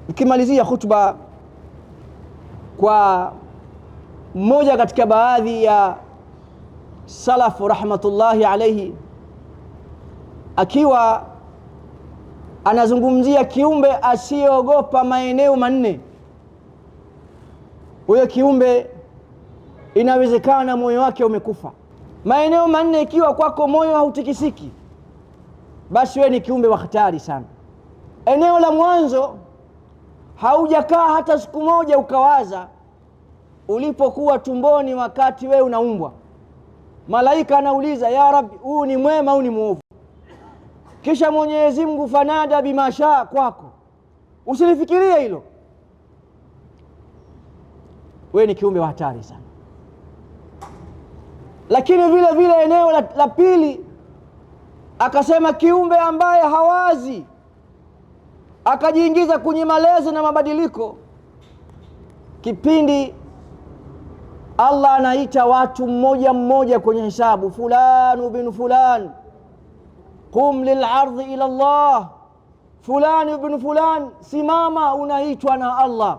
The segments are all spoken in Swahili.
Nikimalizia khutba kwa mmoja katika baadhi ya salafu rahmatullahi alayhi, akiwa anazungumzia kiumbe asiyeogopa maeneo manne. Huyo kiumbe inawezekana moyo wake umekufa. Maeneo manne ikiwa kwako moyo hautikisiki, basi wewe ni kiumbe wa hatari sana. Eneo la mwanzo, haujakaa hata siku moja ukawaza ulipokuwa tumboni wakati wewe unaumbwa. Malaika anauliza, ya Rabbi, huu ni mwema au ni muovu? Kisha Mwenyezi Mungu fanada bimashaa kwako, usilifikirie hilo. Wewe ni kiumbe wa hatari sana. Lakini vile vile eneo la pili akasema, kiumbe ambaye hawazi akajiingiza kwenye malezi na mabadiliko. Kipindi Allah anaita watu mmoja mmoja kwenye hisabu, fulani bin fulan qum lil'ardhi ila Allah, fulani bin fulan simama, unaitwa na Allah.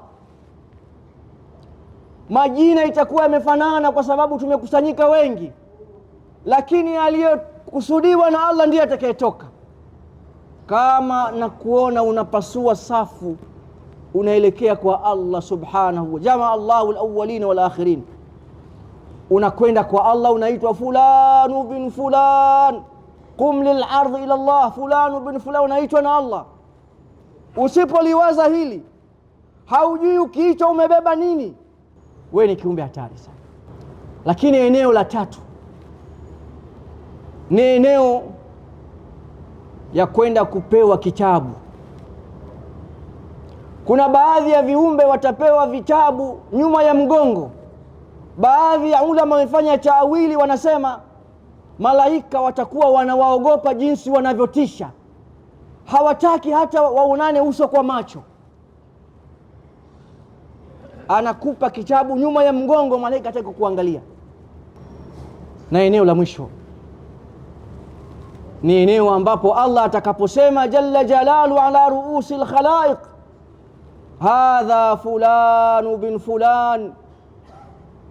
Majina itakuwa yamefanana kwa sababu tumekusanyika wengi, lakini aliyokusudiwa na Allah ndiye atakayetoka. Kama na kuona unapasua safu unaelekea kwa Allah subhanahu, jamaa Allahu al-awwalin wal akhirin, unakwenda kwa Allah, unaitwa fulani bin fulan qum lil'ardhi ila Allah, fulani bin fulan, unaitwa na Allah. Usipoliwaza hili, haujui ukiitwa umebeba nini, wewe ni kiumbe hatari sana. Lakini eneo la tatu ni eneo ya kwenda kupewa kitabu. Kuna baadhi ya viumbe watapewa vitabu nyuma ya mgongo. Baadhi ya ulama wamefanya taawili, wanasema malaika watakuwa wanawaogopa jinsi wanavyotisha, hawataki hata waonane uso kwa macho. Anakupa kitabu nyuma ya mgongo, malaika hataki kuangalia. Na eneo la mwisho ni eneo ambapo Allah atakaposema jalla jalalu ala ruusi alkhalaiq, hadha fulanu bin fulan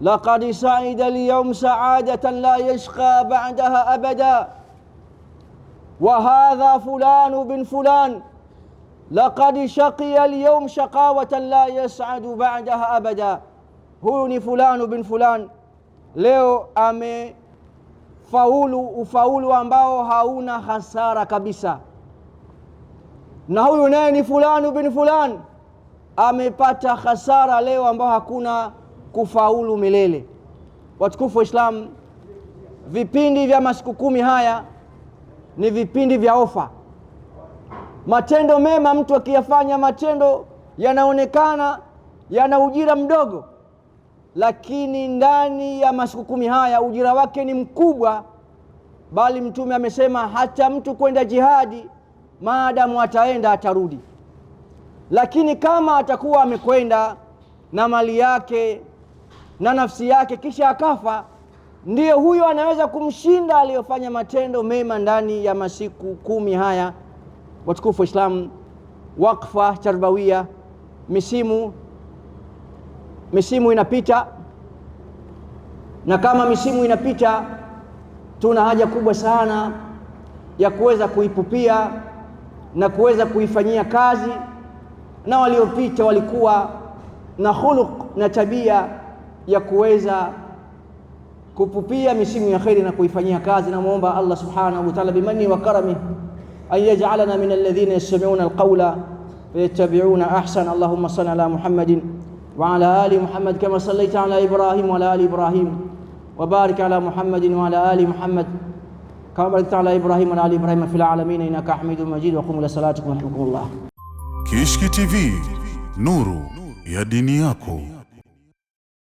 laqad sa'ida al-yawm sa'adatan la yashqa ba'daha abada, wa hadha fulanu bin fulan laqad shaqiya al-yawm shaqawatan la yas'adu ba'daha abada. Huyu ni fulanu bin fulan, leo amefaulu ufaulu ambao hauna hasara kabisa. Na huyu naye ni fulanu bin fulan, amepata hasara leo ambao hakuna kufaulu milele. Watukufu wa Islam, vipindi vya masiku 10 haya ni vipindi vya ofa. Matendo mema mtu akiyafanya, matendo yanaonekana yana ujira mdogo, lakini ndani ya masiku 10 haya ujira wake ni mkubwa. Bali Mtume amesema hata mtu kwenda jihadi, maadamu ataenda atarudi. Lakini kama atakuwa amekwenda na mali yake na nafsi yake kisha akafa, ndiyo huyo anaweza kumshinda aliyofanya matendo mema ndani ya masiku 10 haya. Watukufu wa Islam, wakfa tarbawia, misimu inapita, na kama misimu inapita, tuna haja kubwa sana ya kuweza kuipupia na kuweza kuifanyia kazi. Na waliopita walikuwa na khuluq na tabia ya kuweza kupupia misimu ya khairi na kuifanyia kazi. Na muomba Allah subhanahu wa ta'ala bimanni wa karamihi an yaj'alana min alladhina yastami'una alqawla fayattabi'una ahsana. Allahumma salli ala Muhammadin wa ala ali Muhammad kama sallaita ala Ibrahim wa ala ali Ibrahim, wa barik ala Muhammadin wa ala ali Muhammad kama barakta ala Ibrahim wa ala ali Ibrahim fil alamin innaka Hamidum Majid. Wa qumu ila salatikum yarhamukumullah. Kishki TV, nuru ya dini yako.